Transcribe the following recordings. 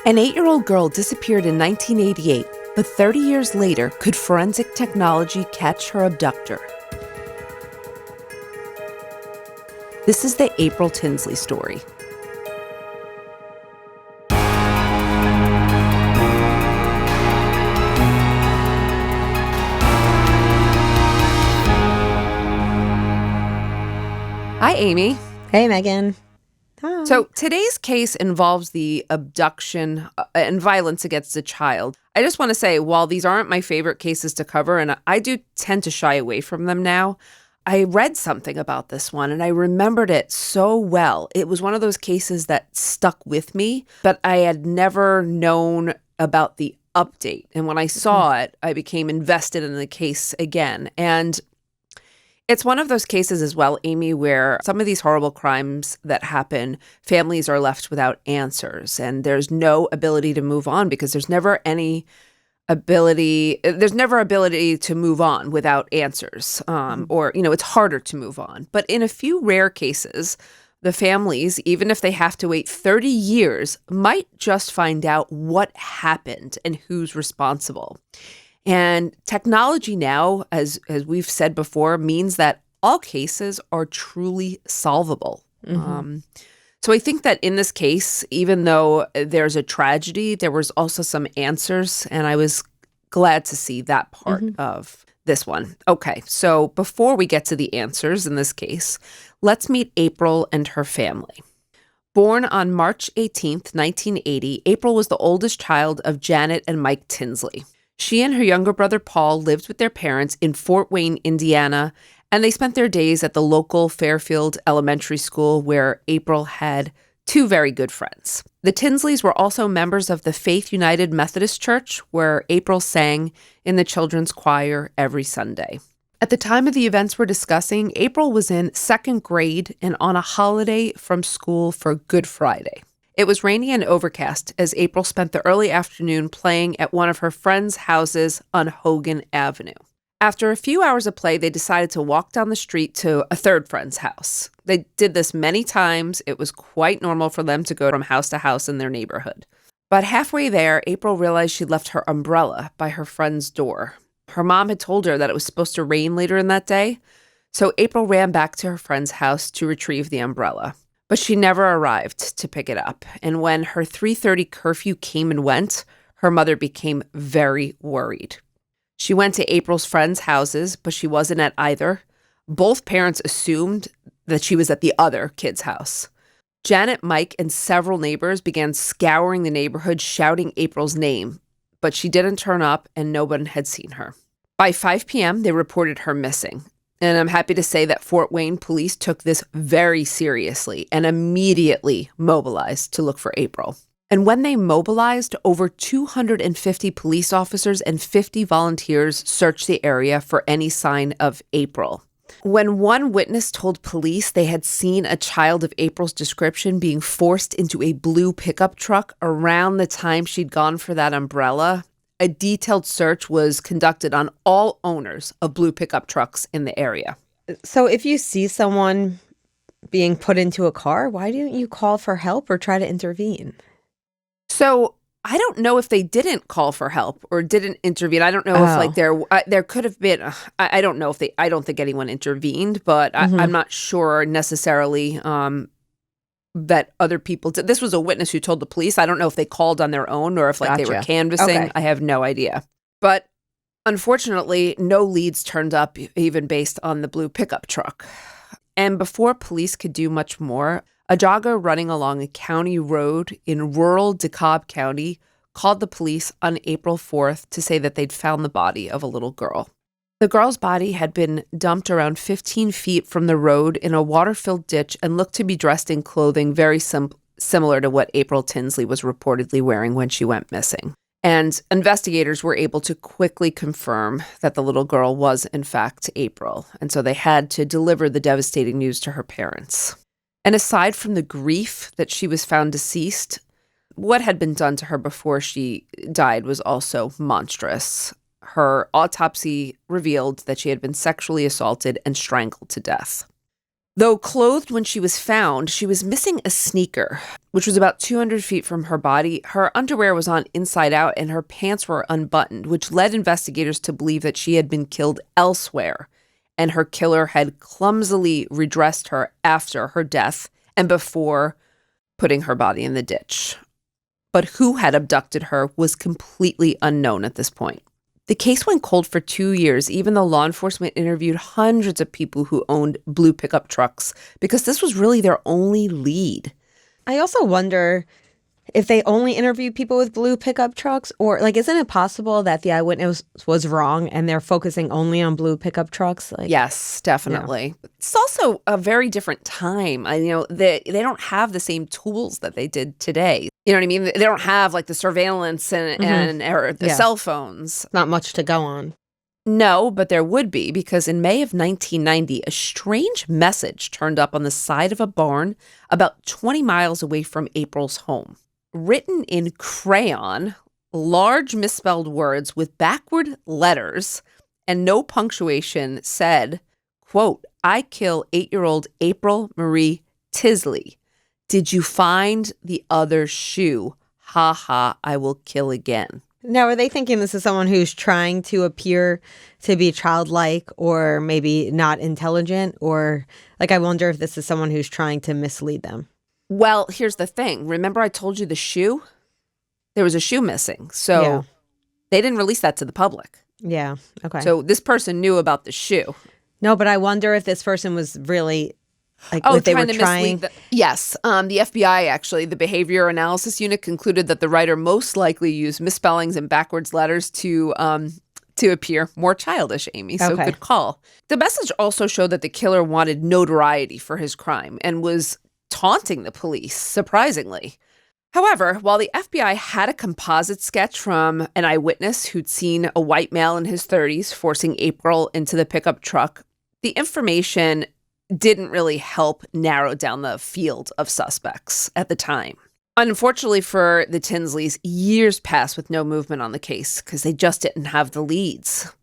An 8-year-old girl disappeared in 1988, but 30 years later, could forensic technology catch her abductor? This is the April Tinsley story. Hi, Amy. Hey, Meghan. Hi. So today's case involves the abduction and violence against a child. I just want to say, while these aren't my favorite cases to cover, and I do tend to shy away from them now, I read something about this one and I remembered it so well. It was one of those cases that stuck with me, but I had never known about the update. And when I saw it, I became invested in the case again. And it's one of those cases as well, Amy, where some of these horrible crimes that happen, families are left without answers and there's no ability to move on because there's never ability to move on without answers. Or, it's harder to move on. But in a few rare cases, the families, even if they have to wait 30 years, might just find out what happened and who's responsible. And technology now, as we've said before, means that all cases are truly solvable. So I think that in this case, even though there's a tragedy, there was also some answers, and I was glad to see that part of this one. Okay, so before we get to the answers in this case, let's meet April and her family. Born on March 18th, 1980, April was the oldest child of Janet and Mike Tinsley. She and her younger brother Paul lived with their parents in Fort Wayne, Indiana, and they spent their days at the local Fairfield Elementary School where April had two very good friends. The Tinsleys were also members of the Faith United Methodist Church, where April sang in the children's choir every Sunday. At the time of the events we're discussing, April was in second grade and on a holiday from school for Good Friday. It was rainy and overcast as April spent the early afternoon playing at one of her friends' houses on Hogan Avenue. After a few hours of play, they decided to walk down the street to a third friend's house. They did this many times. It was quite normal for them to go from house to house in their neighborhood. But halfway there, April realized she'd left her umbrella by her friend's door. Her mom had told her that it was supposed to rain later in that day, so April ran back to her friend's house to retrieve the umbrella. But she never arrived to pick it up. And when her 3:30 curfew came and went, her mother became very worried. She went to April's friends' houses, but she wasn't at either. Both parents assumed that she was at the other kid's house. Janet, Mike, and several neighbors began scouring the neighborhood, shouting April's name, but she didn't turn up and no one had seen her. By 5 p.m., they reported her missing. And I'm happy to say that Fort Wayne police took this very seriously and immediately mobilized to look for April. And when they mobilized, over 250 police officers and 50 volunteers searched the area for any sign of April. When one witness told police they had seen a child of April's description being forced into a blue pickup truck around the time she'd gone for that umbrella, a detailed search was conducted on all owners of blue pickup trucks in the area. So if you see someone being put into a car, why don't you call for help or try to intervene? So I don't know if they didn't call for help or didn't intervene. I don't know if there could have been. I don't know if I don't think anyone intervened, but I'm not sure necessarily that other people did. This was a witness who told the police. I don't know if they called on their own or if they were canvassing. Okay. I have no idea. But unfortunately, no leads turned up even based on the blue pickup truck. And before police could do much more, a jogger running along a county road in rural DeKalb County called the police on April 4th to say that they'd found the body of a little girl. The girl's body had been dumped around 15 feet from the road in a water-filled ditch and looked to be dressed in clothing very similar to what April Tinsley was reportedly wearing when she went missing. And investigators were able to quickly confirm that the little girl was, in fact, April. And so they had to deliver the devastating news to her parents. And aside from the grief that she was found deceased, what had been done to her before she died was also monstrous. Her autopsy revealed that she had been sexually assaulted and strangled to death. Though clothed when she was found, she was missing a sneaker, which was about 200 feet from her body. Her underwear was on inside out and her pants were unbuttoned, which led investigators to believe that she had been killed elsewhere and her killer had clumsily redressed her after her death and before putting her body in the ditch. But who had abducted her was completely unknown at this point. The case went cold for 2 years, even though law enforcement interviewed hundreds of people who owned blue pickup trucks, because this was really their only lead. I also wonder if they only interviewed people with blue pickup trucks, or isn't it possible that the eyewitness was wrong and they're focusing only on blue pickup trucks? Yes, definitely. Yeah. It's also a very different time. They don't have the same tools that they did today. You know what I mean? They don't have the surveillance or the cell phones. Not much to go on. No, but there would be, because in May of 1990, a strange message turned up on the side of a barn about 20 miles away from April's home. Written in crayon, large misspelled words with backward letters and no punctuation said, quote, "I kill 8-year-old April Marie Tinsley. Did you find the other shoe? Ha ha, I will kill again." Now, are they thinking this is someone who's trying to appear to be childlike or maybe not intelligent? Or, I wonder if this is someone who's trying to mislead them. Well, here's the thing. Remember I told you the shoe? There was a shoe missing. So They didn't release that to the public. Yeah, okay. So this person knew about the shoe. No, but I wonder if this person was really... Yes. The FBI, actually, the Behavior Analysis Unit, concluded that the writer most likely used misspellings and backwards letters to appear more childish, Amy. So Good call. The message also showed that the killer wanted notoriety for his crime and was taunting the police, surprisingly. However, while the FBI had a composite sketch from an eyewitness who'd seen a white male in his 30s forcing April into the pickup truck, the information didn't really help narrow down the field of suspects at the time. Unfortunately for the Tinsleys, years passed with no movement on the case because they just didn't have the leads.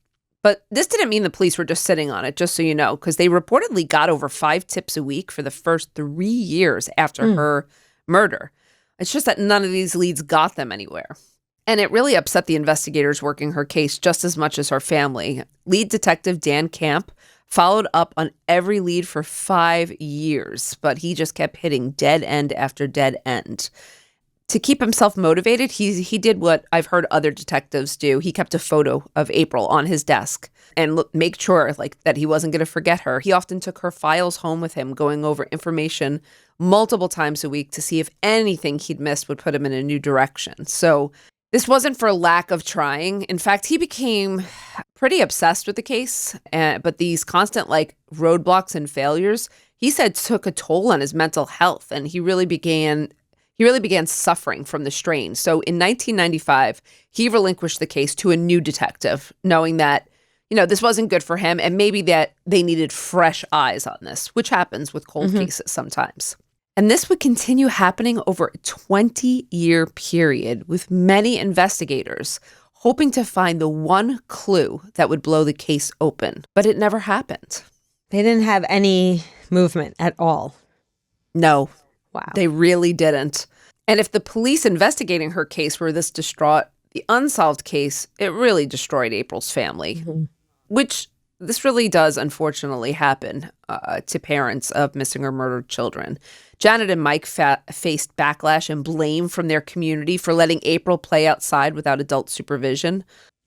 But this didn't mean the police were just sitting on it, just so you know, because they reportedly got over 5 tips a week for the first 3 years after her murder. It's just that none of these leads got them anywhere. And it really upset the investigators working her case just as much as her family. Lead detective Dan Camp followed up on every lead for 5 years, but he just kept hitting dead end after dead end. To keep himself motivated, he did what I've heard other detectives do. He kept a photo of April on his desk and make sure that he wasn't going to forget her. He often took her files home with him, going over information multiple times a week to see if anything he'd missed would put him in a new direction. So this wasn't for lack of trying. In fact, he became pretty obsessed with the case, but these constant roadblocks and failures, he said, took a toll on his mental health, and he really began suffering from the strain. So in 1995, he relinquished the case to a new detective, knowing that, this wasn't good for him and maybe that they needed fresh eyes on this, which happens with cold cases sometimes. And this would continue happening over a 20-year period, with many investigators hoping to find the one clue that would blow the case open. But it never happened. They didn't have any movement at all. No. Wow. They really didn't. And if the police investigating her case were this distraught, the unsolved case, it really destroyed April's family, which this really does unfortunately happen to parents of missing or murdered children. Janet and Mike faced backlash and blame from their community for letting April play outside without adult supervision.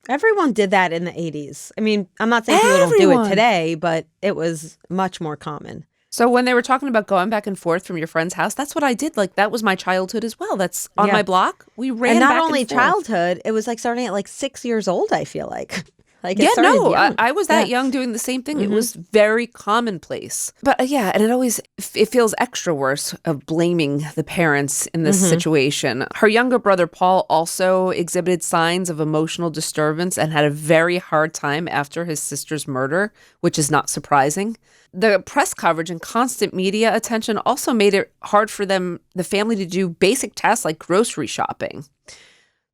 Everyone did that in the 80s. I mean, I'm not saying people don't do it today, but it was much more common. So when they were talking about going back and forth from your friend's house, that's what I did. That was my childhood as well. That's on my block. We ran back and forth. And not only childhood, it was starting at 6 years old, I feel like. I was that young doing the same thing. It was very commonplace. But and it feels extra worse of blaming the parents in this situation. Her younger brother, Paul, also exhibited signs of emotional disturbance and had a very hard time after his sister's murder, which is not surprising. The press coverage and constant media attention also made it hard for the family to do basic tasks like grocery shopping.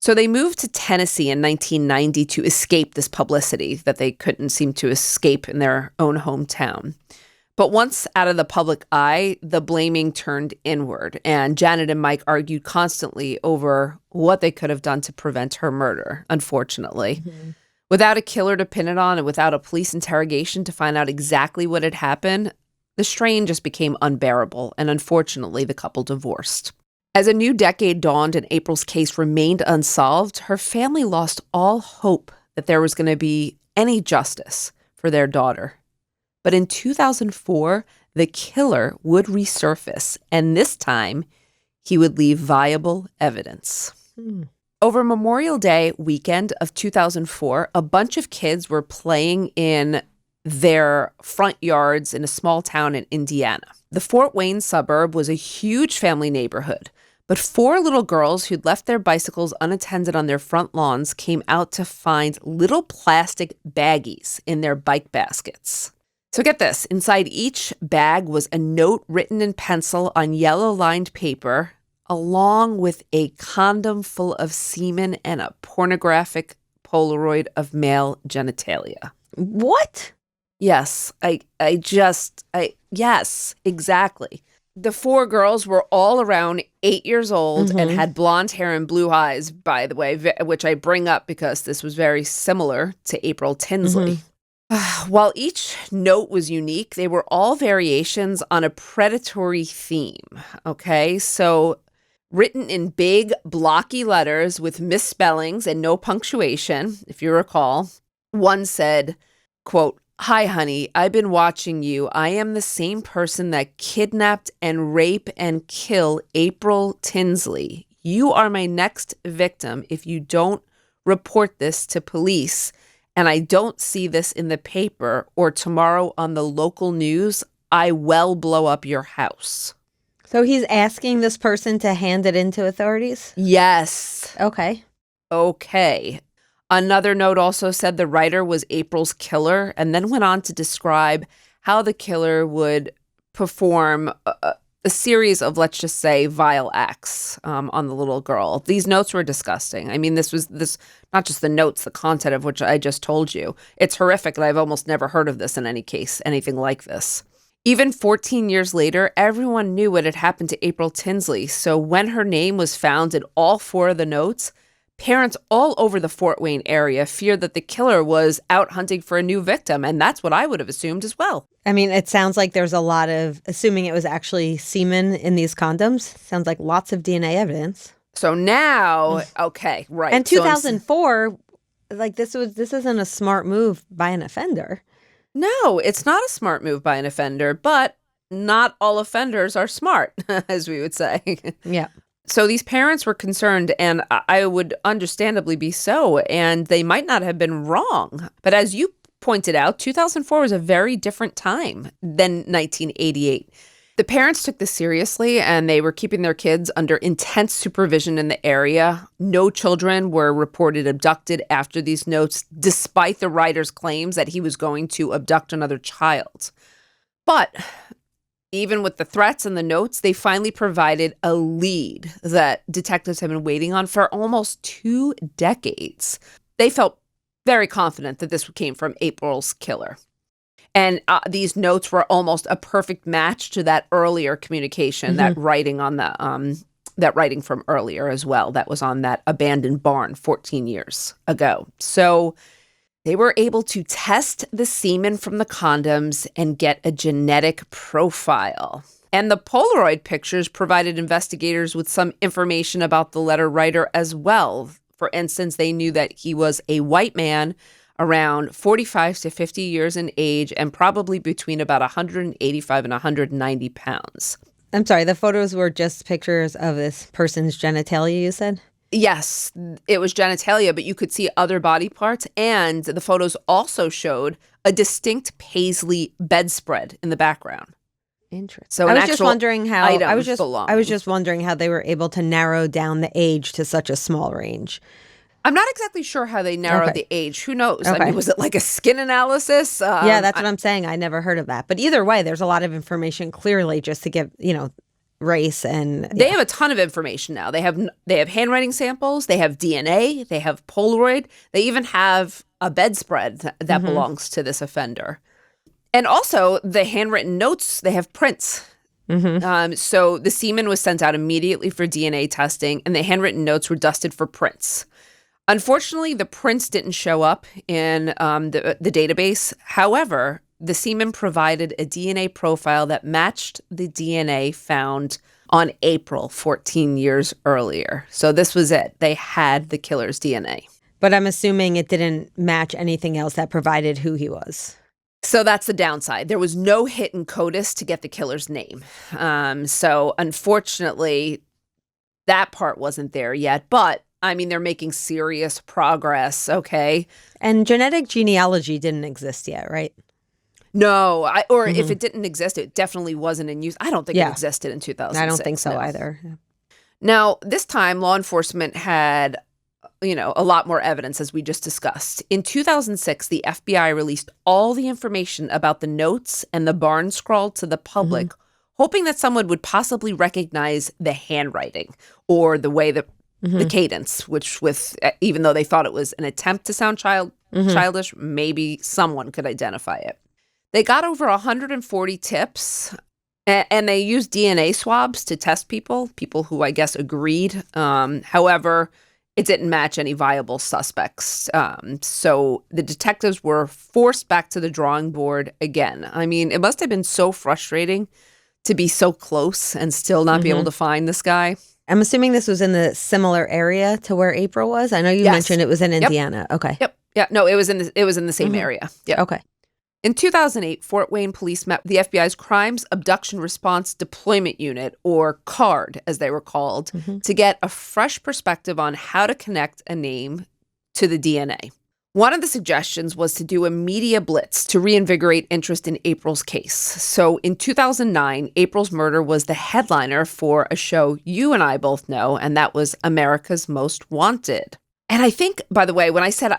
So they moved to Tennessee in 1990 to escape this publicity that they couldn't seem to escape in their own hometown. But once out of the public eye, the blaming turned inward, and Janet and Mike argued constantly over what they could have done to prevent her murder, unfortunately. Mm-hmm. Without a killer to pin it on and without a police interrogation to find out exactly what had happened, the strain just became unbearable, and unfortunately, the couple divorced. As a new decade dawned and April's case remained unsolved, her family lost all hope that there was going to be any justice for their daughter. But in 2004, the killer would resurface, and this time, he would leave viable evidence. Over Memorial Day weekend of 2004, a bunch of kids were playing in their front yards in a small town in Indiana. The Fort Wayne suburb was a huge family neighborhood, but 4 little girls who'd left their bicycles unattended on their front lawns came out to find little plastic baggies in their bike baskets. So get this, inside each bag was a note written in pencil on yellow-lined paper, along with a condom full of semen and a pornographic Polaroid of male genitalia. What? Yes, yes, exactly. The 4 girls were all around 8 years old and had blonde hair and blue eyes, by the way, which I bring up because this was very similar to April Tinsley. While each note was unique, they were all variations on a predatory theme, okay? So written in big, blocky letters with misspellings and no punctuation, if you recall. One said, quote, "Hi, honey, I've been watching you. I am the same person that kidnapped and rape and kill April Tinsley. You are my next victim if you don't report this to police. And I don't see this in the paper or tomorrow on the local news, I will blow up your house." So he's asking this person to hand it in to authorities? Yes. Okay. Another note also said the writer was April's killer and then went on to describe how the killer would perform a series of, let's just say, vile acts on the little girl. These notes were disgusting. I mean, this not just the notes, the content of which I just told you. It's horrific, and I've almost never heard of this in any case, anything like this. Even 14 years later, everyone knew what had happened to April Tinsley. So when her name was found in all 4 of the notes, parents all over the Fort Wayne area feared that the killer was out hunting for a new victim, and that's what I would have assumed as well. I mean, it sounds like there's a lot of, assuming it was actually semen in these condoms, sounds like lots of DNA evidence. So now, okay, right. And 2004, this isn't a smart move by an offender. No, it's not a smart move by an offender, but not all offenders are smart, as we would say. Yeah. So these parents were concerned, and I would understandably be so, and they might not have been wrong. But as you pointed out, 2004 was a very different time than 1988. The parents took this seriously, and they were keeping their kids under intense supervision in the area. No children were reported abducted after these notes, despite the writer's claims that he was going to abduct another child. But even with the threats and the notes, they finally provided a lead that detectives have been waiting on for almost 2 decades. They felt very confident that this came from April's killer. And these notes were almost a perfect match to that earlier communication, that writing on that writing from earlier as well, that was on that abandoned barn 14 years ago. So they were able to test the semen from the condoms and get a genetic profile. And the Polaroid pictures provided investigators with some information about the letter writer as well. For instance, they knew that he was a white man around 45 to 50 years in age and probably between about 185 and 190 pounds. I'm sorry, the photos were just pictures of this person's genitalia, you said? Yes, it was genitalia, but you could see other body parts, and the photos also showed a distinct paisley bedspread in the background. Interesting. So I was just wondering how I was just belonged. wondering how they were able to narrow down the age to such a small range. I'm not exactly sure how they narrowed the age. Who knows? Okay. I mean, was it like a skin analysis? Yeah, that's what I'm saying. I never heard of that. But either way, there's a lot of information clearly just to give, race and... They have a ton of information now. They have handwriting samples. They have DNA. They have Polaroid. They even have a bedspread that belongs to this offender. And also the handwritten notes, they have prints. So the semen was sent out immediately for DNA testing, and the handwritten notes were dusted for prints. Unfortunately, the prints didn't show up in the database. However, the semen provided a DNA profile that matched the DNA found on April 14 years earlier. So this was it. They had the killer's DNA. But I'm assuming it didn't match anything else that provided who he was. So that's the downside. There was no hit in CODIS to get the killer's name. So unfortunately, that part wasn't there yet. But, I mean, they're making serious progress, okay? And genetic genealogy didn't exist yet, right? No, if it didn't exist, it definitely wasn't in use. I don't think it existed in 2006. I don't think so either. Now, this time, law enforcement had a lot more evidence, as we just discussed. In 2006, the FBI released all the information about the notes and the barn scrawl to the public, hoping that someone would possibly recognize the handwriting or the way that the cadence, which even though they thought it was an attempt to sound childish, maybe someone could identify it. They got over 140 tips, and they used DNA swabs to test people who I guess agreed. However, it didn't match any viable suspects. So the detectives were forced back to the drawing board again. I mean, it must have been so frustrating to be so close and still not be able to find this guy. I'm assuming this was in the similar area to where April was. I know you mentioned it was in Indiana. Okay. Yep. Yeah. No, it was in the same area. Yep. Okay. In 2008, Fort Wayne police met the FBI's Crimes Abduction Response Deployment Unit, or CARD, as they were called, to get a fresh perspective on how to connect a name to the DNA. One of the suggestions was to do a media blitz to reinvigorate interest in April's case. So in 2009, April's murder was the headliner for a show you and I both know, and that was America's Most Wanted. And I think, by the way, when I said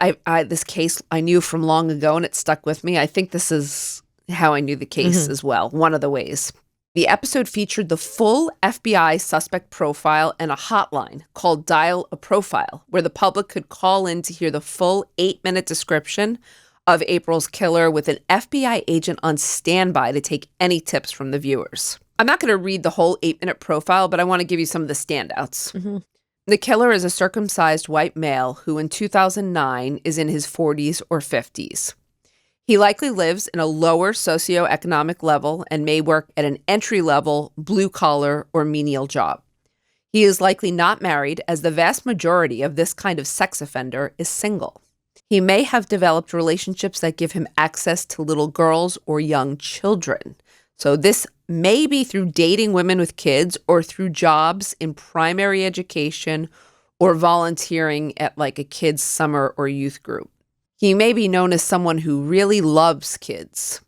this case I knew from long ago and it stuck with me, I think this is how I knew the case as well, one of the ways. The episode featured the full FBI suspect profile and a hotline called Dial a Profile, where the public could call in to hear the full 8-minute description of April's killer with an FBI agent on standby to take any tips from the viewers. I'm not going to read the whole 8-minute profile, but I want to give you some of the standouts. The killer is a circumcised white male who in 2009 is in his 40s or 50s. He likely lives in a lower socioeconomic level and may work at an entry-level, blue-collar, or menial job. He is likely not married, as the vast majority of this kind of sex offender is single. He may have developed relationships that give him access to little girls or young children. So this may be through dating women with kids or through jobs in primary education or volunteering at like a kids' summer or youth group. He may be known as someone who really loves kids.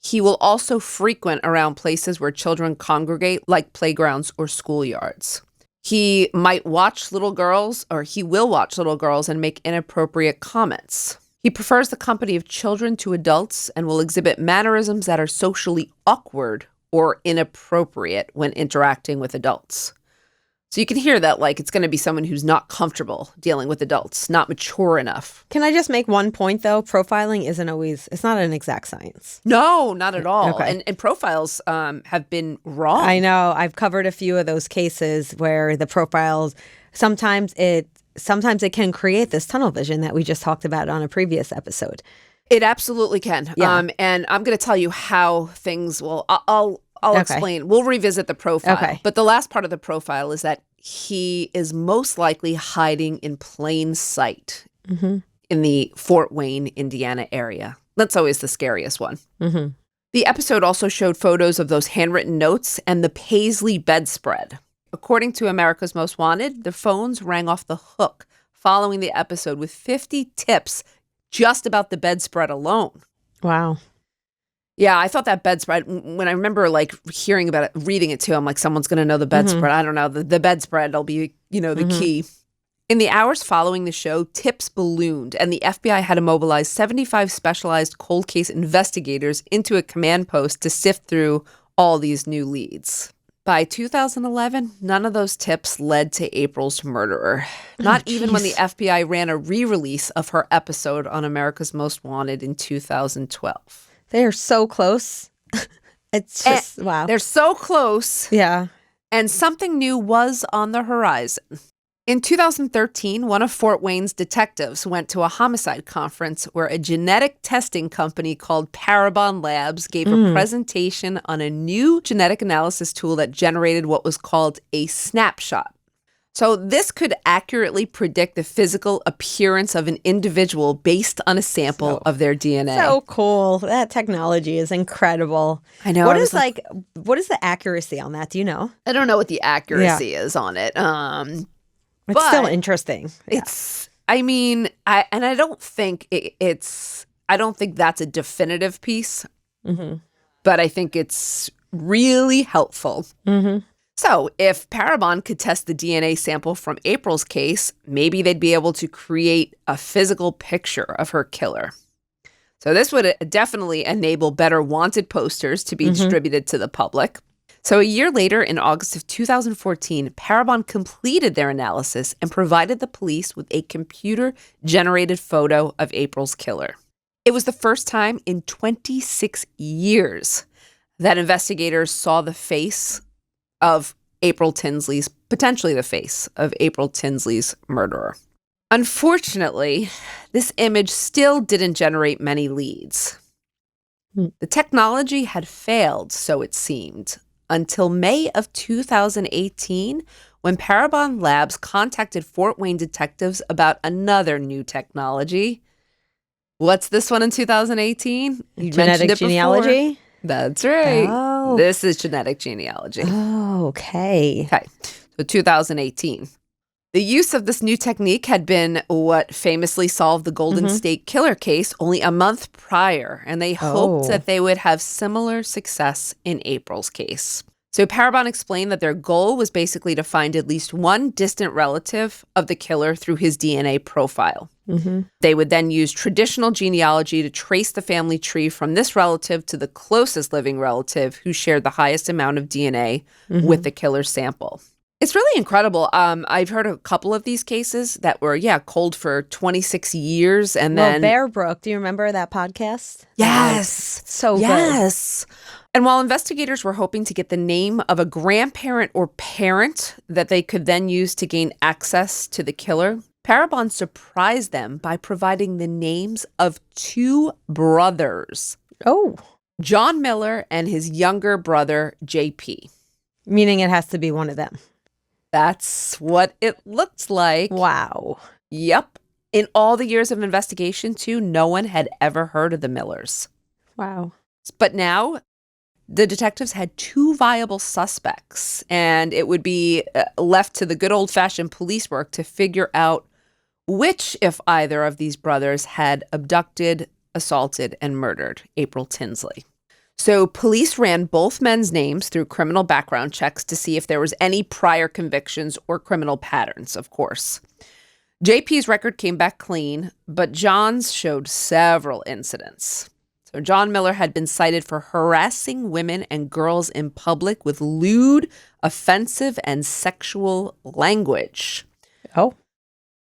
He will also frequent around places where children congregate, like playgrounds or schoolyards. He might watch little girls, or he will watch little girls and make inappropriate comments. He prefers the company of children to adults and will exhibit mannerisms that are socially awkward or inappropriate when interacting with adults. So you can hear that like it's going to be someone who's not comfortable dealing with adults, not mature enough. Can I just make one point, though? Profiling it's not an exact science. No, not at all. Okay. And profiles have been wrong. I know. I've covered a few of those cases where the profiles, sometimes it can create this tunnel vision that we just talked about on a previous episode. It absolutely can. Yeah. And I'm going to tell you how things will, I'll explain. We'll revisit the profile. Okay. But the last part of the profile is that he is most likely hiding in plain sight in the Fort Wayne, Indiana area. That's always the scariest one. The episode also showed photos of those handwritten notes and the Paisley bedspread. According to America's Most Wanted, the phones rang off the hook following the episode with 50 tips just about the bedspread alone. Wow. Yeah, I thought that bedspread, when I remember like hearing about it, reading it too, I'm like, someone's going to know the bedspread. I don't know. The bedspread will be, the key. In the hours following the show, tips ballooned, and the FBI had to mobilize 75 specialized cold case investigators into a command post to sift through all these new leads. By 2011, none of those tips led to April's murderer. Not even when the FBI ran a re-release of her episode on America's Most Wanted in 2012. They are so close. It's just, wow. They're so close. Yeah. And something new was on the horizon. In 2013, one of Fort Wayne's detectives went to a homicide conference where a genetic testing company called Parabon Labs gave a presentation on a new genetic analysis tool that generated what was called a snapshot. So this could accurately predict the physical appearance of an individual based on a sample of their DNA. So cool. That technology is incredible. I know. What is what is the accuracy on that? Do you know? I don't know what the accuracy is on it. It's still interesting. It's, I mean, I don't think I don't think that's a definitive piece, but I think it's really helpful. So if Parabon could test the DNA sample from April's case, maybe they'd be able to create a physical picture of her killer. So this would definitely enable better wanted posters to be distributed to the public. So a year later, in August of 2014, Parabon completed their analysis and provided the police with a computer-generated photo of April's killer. It was the first time in 26 years that investigators saw the face of April Tinsley's, potentially the face of April Tinsley's murderer. Unfortunately, this image still didn't generate many leads. The technology had failed, so it seemed, until May of 2018, when Parabon Labs contacted Fort Wayne detectives about another new technology. What's this one in 2018? You Genetic genealogy? That's right. Oh. This is genetic genealogy. Oh, okay. Okay, so 2018. The use of this new technique had been what famously solved the Golden State Killer case only a month prior, and they hoped that they would have similar success in April's case. So Parabon explained that their goal was basically to find at least one distant relative of the killer through his DNA profile. They would then use traditional genealogy to trace the family tree from this relative to the closest living relative who shared the highest amount of DNA with the killer's sample. It's really incredible. I've heard a couple of these cases that were, cold for 26 years. And then Bear Brook, do you remember that podcast? Yes. So good. Yes. And while investigators were hoping to get the name of a grandparent or parent that they could then use to gain access to the killer, Parabon surprised them by providing the names of two brothers. Oh. John Miller and his younger brother, JP. Meaning it has to be one of them. That's what it looked like. Wow. Yep. In all the years of investigation, too, no one had ever heard of the Millers. Wow. But now the detectives had two viable suspects, and it would be left to the good old-fashioned police work to figure out which, if either of these brothers, had abducted, assaulted, and murdered April Tinsley. So police ran both men's names through criminal background checks to see if there was any prior convictions or criminal patterns, of course. JP's record came back clean, but John's showed several incidents. So John Miller had been cited for harassing women and girls in public with lewd, offensive, and sexual language. Oh.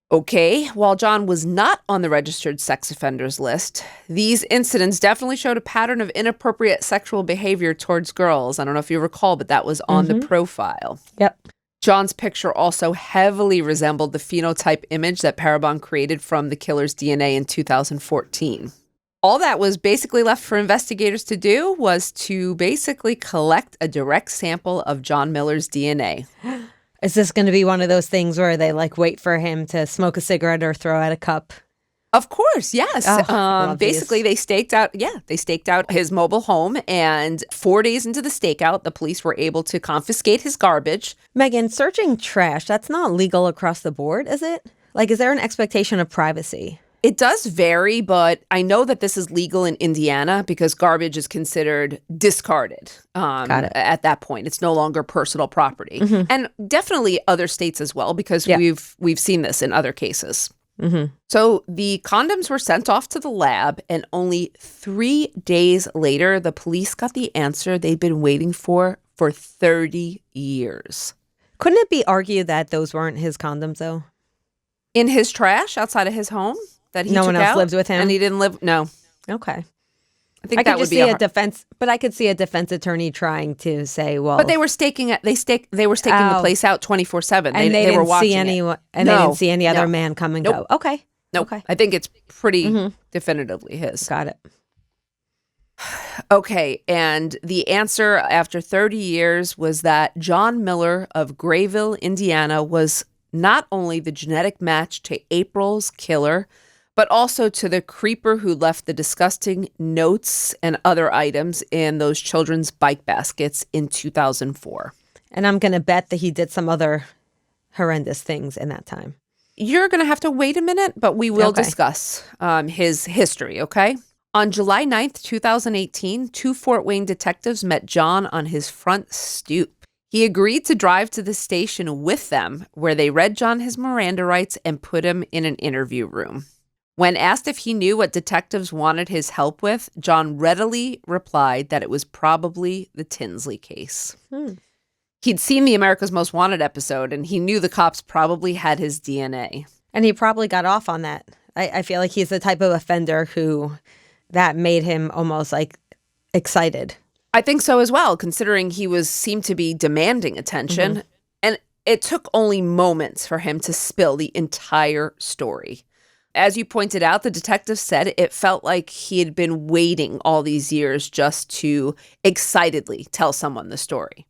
Okay, while John was not on the registered sex offenders list, these incidents definitely showed a pattern of inappropriate sexual behavior towards girls. I don't know if you recall, but that was on the profile. Yep. John's picture also heavily resembled the phenotype image that Parabon created from the killer's DNA in 2014. All that was basically left for investigators to do was to basically collect a direct sample of John Miller's DNA. Is this going to be one of those things where they wait for him to smoke a cigarette or throw out a cup? Of course, yes. Basically, they staked out his mobile home, and 4 days into the stakeout, the police were able to confiscate his garbage. Meghan, searching trash, that's not legal across the board, is it? Is there an expectation of privacy? It does vary, but I know that this is legal in Indiana because garbage is considered discarded at that point. It's no longer personal property. And definitely other states as well, because we've seen this in other cases. So the condoms were sent off to the lab, and only 3 days later, the police got the answer they'd been waiting for 30 years. Couldn't it be argued that those weren't his condoms, though? In his trash outside of his home? That he no took one else out, lived with him? And he didn't live, no. Okay. I think I that could would just be see a a hard, defense, but I could see a defense attorney trying to say, well, but they were staking it. They were staking the oh, place out 24/7. and They were didn't see watching it. anyone, and they didn't No, see any other no, man come and nope, go. Okay. nope. Okay. I think it's pretty Mm-hmm. definitively his. Got it. Okay, and the answer after 30 years was that John Miller of Grayville, Indiana, was not only the genetic match to April's killer, but also to the creeper who left the disgusting notes and other items in those children's bike baskets in 2004. And I'm going to bet that he did some other horrendous things in that time. You're going to have to wait a minute, but we will Okay. discuss his history, okay? On July 9th, 2018, two Fort Wayne detectives met John on his front stoop. He agreed to drive to the station with them, where they read John his Miranda rights and put him in an interview room. When asked if he knew what detectives wanted his help with, John readily replied that it was probably the Tinsley case. He'd seen the America's Most Wanted episode, and he knew the cops probably had his DNA. And he probably got off on that. I feel like he's the type of offender who that made him almost like excited. I think so as well, considering he seemed to be demanding attention. And it took only moments for him to spill the entire story. As you pointed out, the detective said it felt like he had been waiting all these years just to excitedly tell someone the story.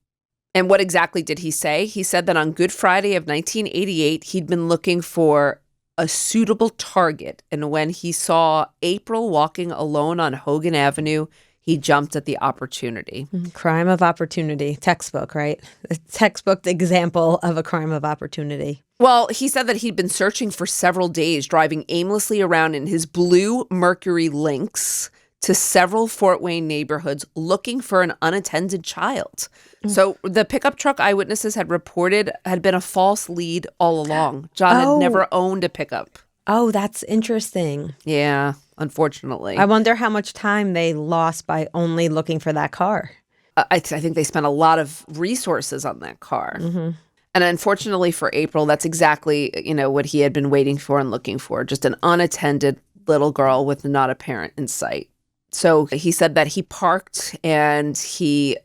And what exactly did he say? He said that on Good Friday of 1988, he'd been looking for a suitable target. And when he saw April walking alone on Hogan Avenue, he jumped at the opportunity. Crime of opportunity. Textbook, right? A textbook example of a crime of opportunity. Well, he said that he'd been searching for several days, driving aimlessly around in his blue Mercury Lynx to several Fort Wayne neighborhoods looking for an unattended child. So the pickup truck eyewitnesses had reported had been a false lead all along. John had never owned a pickup. Oh, that's interesting. Yeah, unfortunately. I wonder how much time they lost by only looking for that car. I think they spent a lot of resources on that car. And unfortunately for April, that's exactly, what he had been waiting for and looking for, just an unattended little girl with not a parent in sight. So he said that he parked and he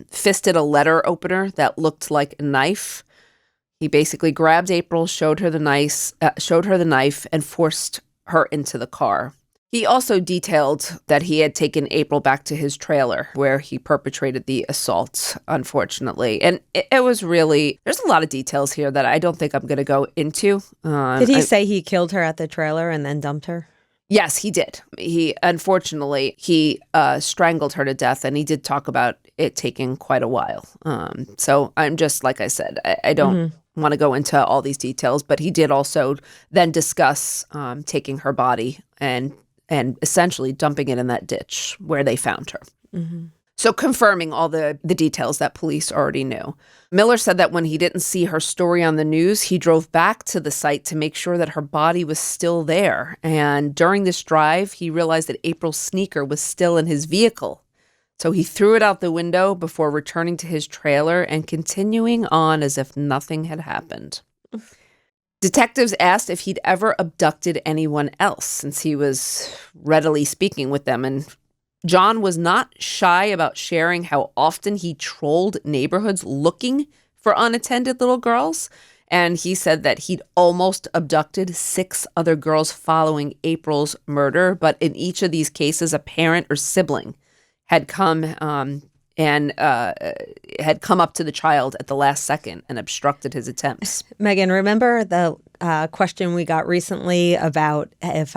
fisted a letter opener that looked like a knife. He basically grabbed April, showed her the knife, and forced her into the car. He also detailed that he had taken April back to his trailer where he perpetrated the assault, unfortunately. And it was really, there's a lot of details here that I don't think I'm going to go into. Did he say he killed her at the trailer and then dumped her? Yes, he did. He strangled her to death, and he did talk about it taking quite a while. So I'm just, like I said, I don't want to go into all these details, but he did also then discuss taking her body and essentially dumping it in that ditch where they found her. So confirming all the details that police already knew. Miller said that when he didn't see her story on the news, he drove back to the site to make sure that her body was still there. And during this drive, he realized that April's sneaker was still in his vehicle. So he threw it out the window before returning to his trailer and continuing on as if nothing had happened. Detectives asked if he'd ever abducted anyone else, since he was readily speaking with them, and John was not shy about sharing how often he trolled neighborhoods looking for unattended little girls. And he said that he'd almost abducted 6 other girls following April's murder. But in each of these cases, a parent or sibling had come up to the child at the last second and obstructed his attempts. Meghan, remember the question we got recently about if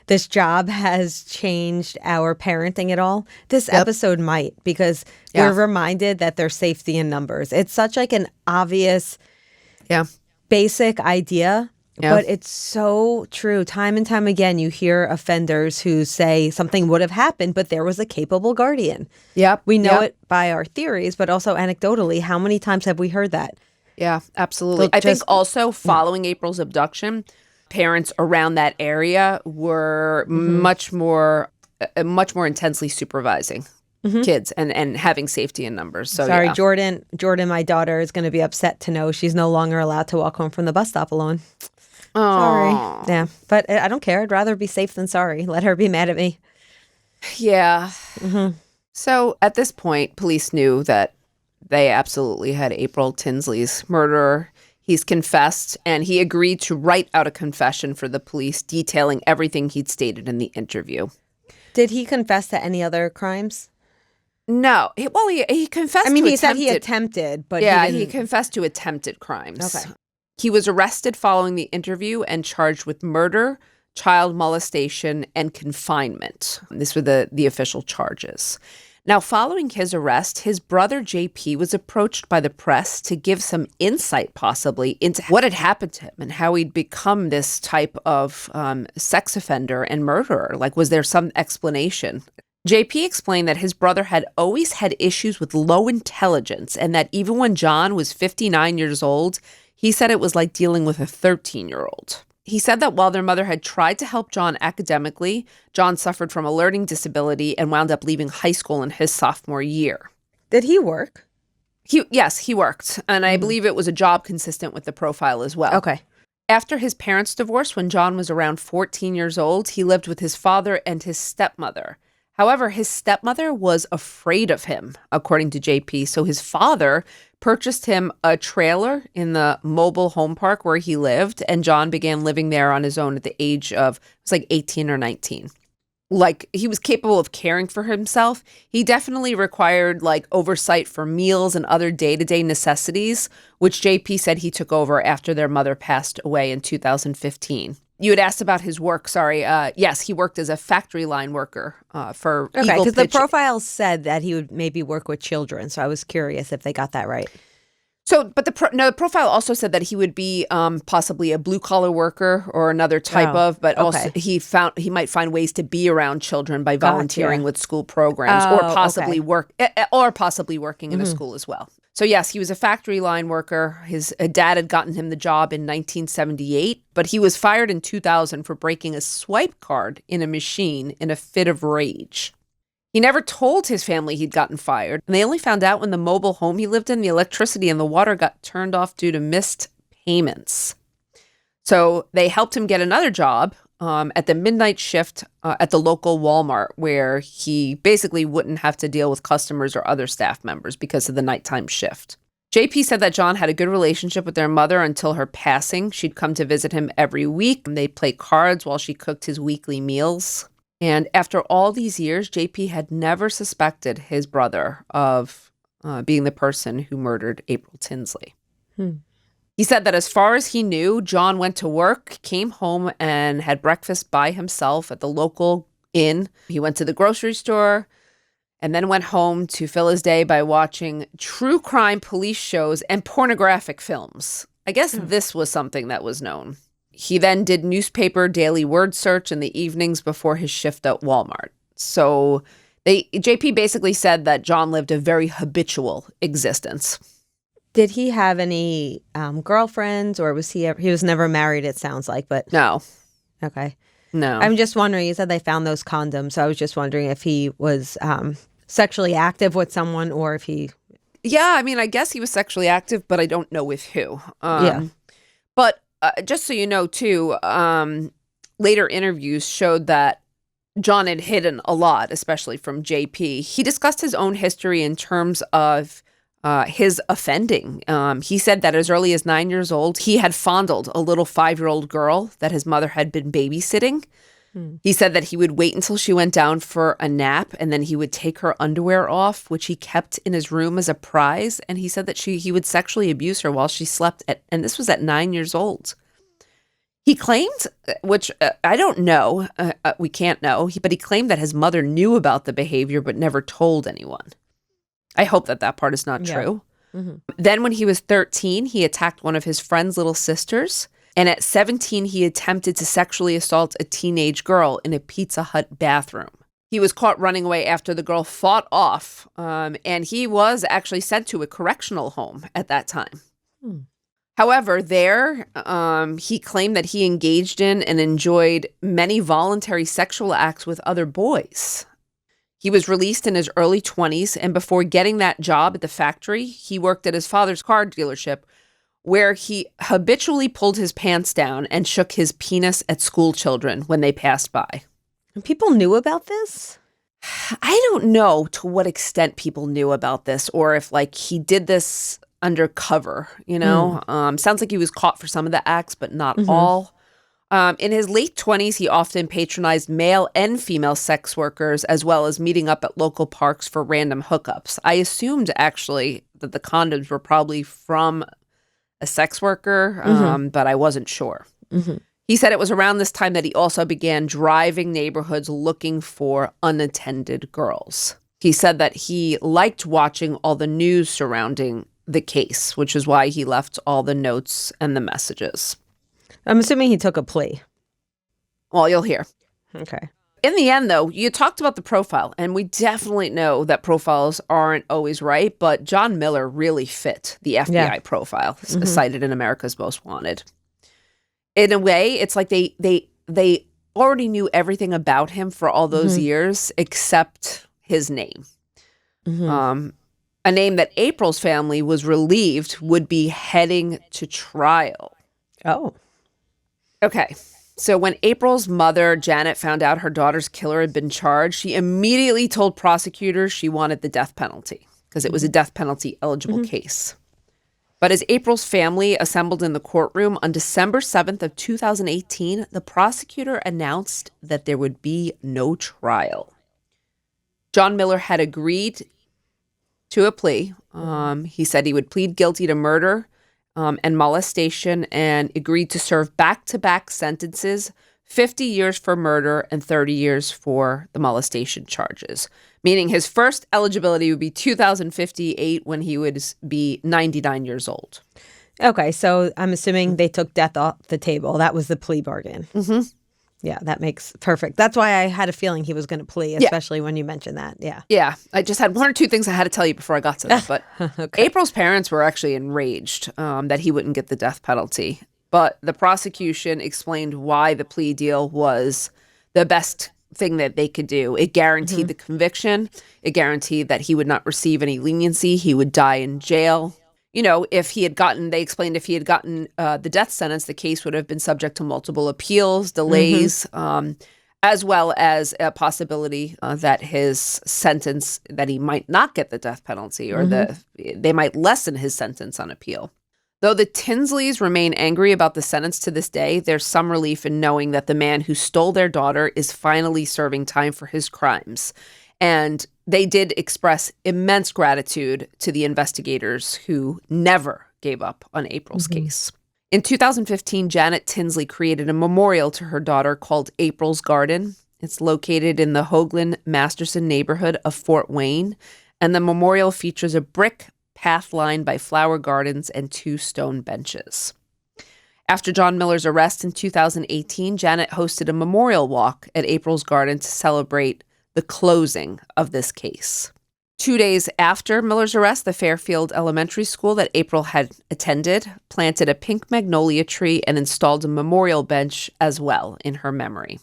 this job has changed our parenting at all? This episode might, because we're reminded that there's safety in numbers. It's such like an obvious, basic idea, but it's so true. Time and time again, you hear offenders who say something would have happened, but there was a capable guardian. We know it by our theories, but also anecdotally, how many times have we heard that? Yeah, absolutely. I think also following April's abduction, parents around that area were much more intensely supervising kids and having safety in numbers. So sorry, Jordan, my daughter is going to be upset to know she's no longer allowed to walk home from the bus stop alone. Sorry. Yeah, but I don't care. I'd rather be safe than sorry. Let her be mad at me. Yeah. Hmm. So at this point, police knew that they absolutely had April Tinsley's murderer. He's confessed, and he agreed to write out a confession for the police detailing everything he'd stated in the interview. Did he confess to any other crimes? No. He confessed I mean, to he said he attempted. attempted, but Yeah, he he didn't. confessed to attempted crimes. Okay. He was arrested following the interview and charged with murder, child molestation, and confinement. These were the official charges. Now, following his arrest, his brother JP was approached by the press to give some insight, possibly, into what had happened to him and how he'd become this type of sex offender and murderer. Like, was there some explanation? JP explained that his brother had always had issues with low intelligence and that even when John was 59 years old, he said it was like dealing with a 13-year-old. He said that while their mother had tried to help John academically, John suffered from a learning disability and wound up leaving high school in his sophomore year. Did he work? Yes, he worked, and I believe it was a job consistent with the profile as well. Okay. After his parents' divorce, when John was around 14 years old, he lived with his father and his stepmother. However, his stepmother was afraid of him, according to JP, so his father purchased him a trailer in the mobile home park where he lived, and John began living there on his own at the age of, it was like 18 or 19. Like, he was capable of caring for himself. He definitely required, like, oversight for meals and other day-to-day necessities, which JP said he took over after their mother passed away in 2015. You had asked about his work, sorry. Yes, he worked as a factory line worker for Okay, Eagle because the Pitch. profile said that he would maybe work with children, so I was curious if they got that right. So, but the profile also said that he would be possibly a blue collar worker or another type of, but also he might find ways to be around children by volunteering with school programs or possibly working in a school as well. So yes, he was a factory line worker. His dad had gotten him the job in 1978, but he was fired in 2000 for breaking a swipe card in a machine in a fit of rage. He never told his family he'd gotten fired, and they only found out when the mobile home he lived in, the electricity and the water got turned off due to missed payments. So they helped him get another job at the midnight shift at the local Walmart, where he basically wouldn't have to deal with customers or other staff members because of the nighttime shift. JP said that John had a good relationship with their mother until her passing. She'd come to visit him every week, and they'd play cards while she cooked his weekly meals. And after all these years, JP had never suspected his brother of being the person who murdered April Tinsley. He said that as far as he knew, John went to work, came home, and had breakfast by himself at the local inn. He went to the grocery store and then went home to fill his day by watching true crime police shows and pornographic films. I guess this was something that was known. He then did newspaper daily word search in the evenings before his shift at Walmart. So JP basically said that John lived a very habitual existence. Did he have any girlfriends, or was he was never married, it sounds like, but No. okay. No. I'm just wondering, you said they found those condoms, so I was just wondering if he was sexually active with someone or if he... Yeah, I mean, I guess he was sexually active, but I don't know with who. But just so you know, too, later interviews showed that John had hidden a lot, especially from JP. He discussed his own history in terms of his offending. He said that as early as 9 years old, he had fondled a little 5-year-old girl that his mother had been babysitting. He said that he would wait until she went down for a nap, and then he would take her underwear off, which he kept in his room as a prize. And he said that he would sexually abuse her while she slept, and this was at 9 years old. He claimed, which I don't know, we can't know, but he claimed that his mother knew about the behavior but never told anyone. I hope that part is not true. Then when he was 13, he attacked one of his friend's little sisters. And at 17, he attempted to sexually assault a teenage girl in a Pizza Hut bathroom. He was caught running away after the girl fought off, and he was actually sent to a correctional home at that time. However, there, he claimed that he engaged in and enjoyed many voluntary sexual acts with other boys. He was released in his early 20s, and before getting that job at the factory, he worked at his father's car dealership, where he habitually pulled his pants down and shook his penis at school children when they passed by. And people knew about this? I don't know to what extent people knew about this or if like he did this undercover, Sounds like he was caught for some of the acts, but not Mm-hmm. all. In his late 20s, he often patronized male and female sex workers, as well as meeting up at local parks for random hookups. I assumed, actually, that the condoms were probably from a sex worker, Mm-hmm. but I wasn't sure. Mm-hmm. He said it was around this time that he also began driving neighborhoods looking for unattended girls. He said that he liked watching all the news surrounding the case, which is why he left all the notes and the messages. I'm assuming he took a plea. Well, you'll hear. Okay. In the end, though, you talked about the profile, and we definitely know that profiles aren't always right, but John Miller really fit the FBI profile cited in America's Most Wanted. In a way, it's like they already knew everything about him for all those years except his name. A name that April's family was relieved would be heading to trial. Oh. Okay. So when April's mother, Janet, found out her daughter's killer had been charged, she immediately told prosecutors she wanted the death penalty because it was a death penalty eligible case. But as April's family assembled in the courtroom on December 7th of 2018, the prosecutor announced that there would be no trial. John Miller had agreed to a plea. He said he would plead guilty to murder and molestation and agreed to serve back-to-back sentences, 50 years for murder and 30 years for the molestation charges, meaning his first eligibility would be 2058 when he would be 99 years old. Okay, so I'm assuming they took death off the table. That was the plea bargain. Mm-hmm. Yeah, that makes perfect. That's why I had a feeling he was going to plea, especially when you mentioned that. Yeah. Yeah, I just had one or two things I had to tell you before I got to that. But Okay. April's parents were actually enraged that he wouldn't get the death penalty. But the prosecution explained why the plea deal was the best thing that they could do. It guaranteed the conviction. It guaranteed that he would not receive any leniency. He would die in jail. If he had gotten, they explained if he had gotten the death sentence, the case would have been subject to multiple appeals, delays, as well as a possibility that his sentence, that he might not get the death penalty or they might lessen his sentence on appeal. Though the Tinsleys remain angry about the sentence to this day, there's some relief in knowing that the man who stole their daughter is finally serving time for his crimes. And they did express immense gratitude to the investigators who never gave up on April's case. In 2015, Janet Tinsley created a memorial to her daughter called April's Garden. It's located in the Hoagland-Masterson neighborhood of Fort Wayne, and the memorial features a brick path lined by flower gardens and 2 stone benches. After John Miller's arrest in 2018, Janet hosted a memorial walk at April's Garden to celebrate the closing of this case. 2 days after Miller's arrest, the Fairfield Elementary School that April had attended planted a pink magnolia tree and installed a memorial bench as well in her memory.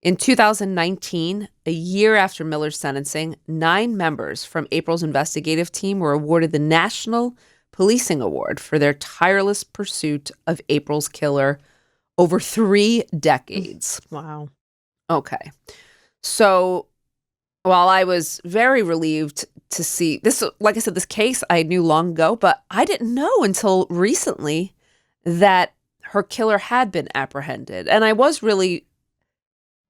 In 2019, a year after Miller's sentencing, 9 members from April's investigative team were awarded the National Policing Award for their tireless pursuit of April's killer over 3 decades. Wow. Okay. So while I was very relieved to see this, like I said, this case I knew long ago, but I didn't know until recently that her killer had been apprehended. And I was really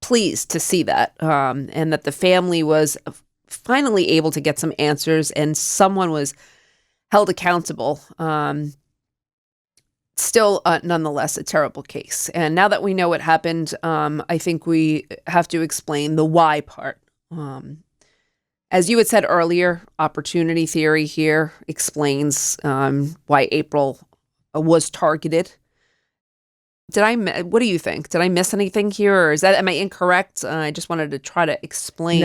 pleased to see that, and that the family was finally able to get some answers and someone was held accountable. Still, nonetheless, a terrible case. And now that we know what happened, I think we have to explain the why part. As you had said earlier, opportunity theory here explains why April was targeted. What do you think? Did I miss anything here, or am I incorrect? I just wanted to try to explain.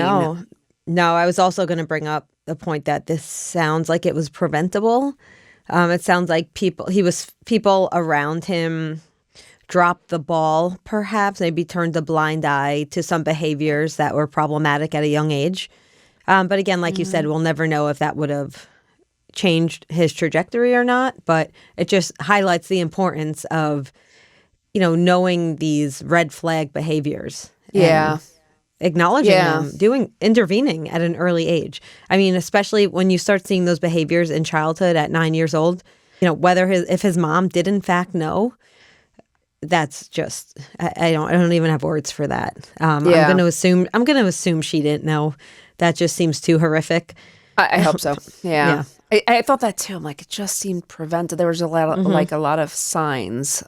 No, I was also going to bring up the point that this sounds like it was preventable. It sounds like people around him dropped the ball, perhaps, maybe turned a blind eye to some behaviors that were problematic at a young age. But again, like you said, we'll never know if that would have changed his trajectory or not. But it just highlights the importance of, knowing these red flag behaviors. Yeah. acknowledging them, intervening at an early age. I mean, especially when you start seeing those behaviors in childhood at 9 years old, if his mom did in fact know, that's just, I don't even have words for that. I'm going to assume she didn't know. That just seems too horrific. I hope so. Yeah. I thought that too. I'm like, it just seemed prevented. There was a lot of signs.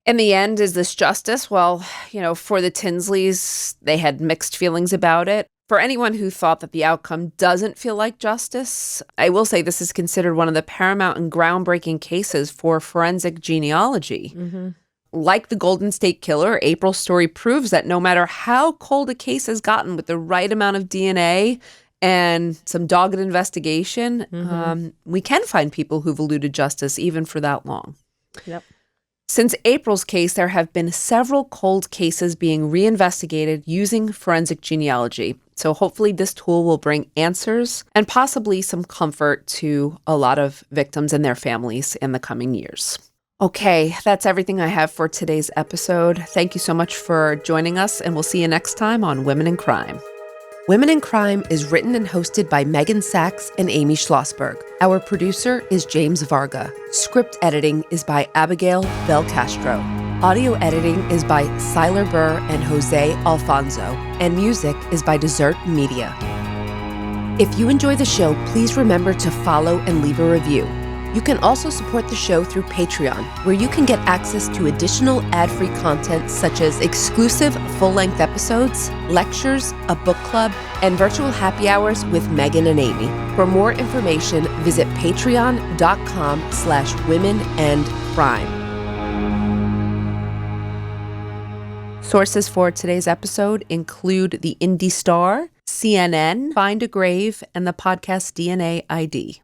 In the end, is this justice? Well, for the Tinsleys, they had mixed feelings about it. For anyone who thought that the outcome doesn't feel like justice, I will say this is considered one of the paramount and groundbreaking cases for forensic genealogy. Mm-hmm. Like the Golden State Killer, April's story proves that no matter how cold a case has gotten, with the right amount of DNA and some dogged investigation, we can find people who've eluded justice even for that long. Yep. Since April's case, there have been several cold cases being reinvestigated using forensic genealogy. So hopefully this tool will bring answers and possibly some comfort to a lot of victims and their families in the coming years. Okay, that's everything I have for today's episode. Thank you so much for joining us, and we'll see you next time on Women in Crime. Women in Crime is written and hosted by Meghan Sachs and Amy Shlosberg. Our producer is James Varga. Script editing is by Abagail Belcastro. Audio editing is by Siler Burr and Jose Alfonso. And music is by Desert Media. If you enjoy the show, please remember to follow and leave a review. You can also support the show through Patreon, where you can get access to additional ad-free content such as exclusive full-length episodes, lectures, a book club, and virtual happy hours with Meghan and Amy. For more information, visit patreon.com/womenandcrime. Sources for today's episode include the Indy Star, CNN, Find a Grave, and the podcast DNA ID.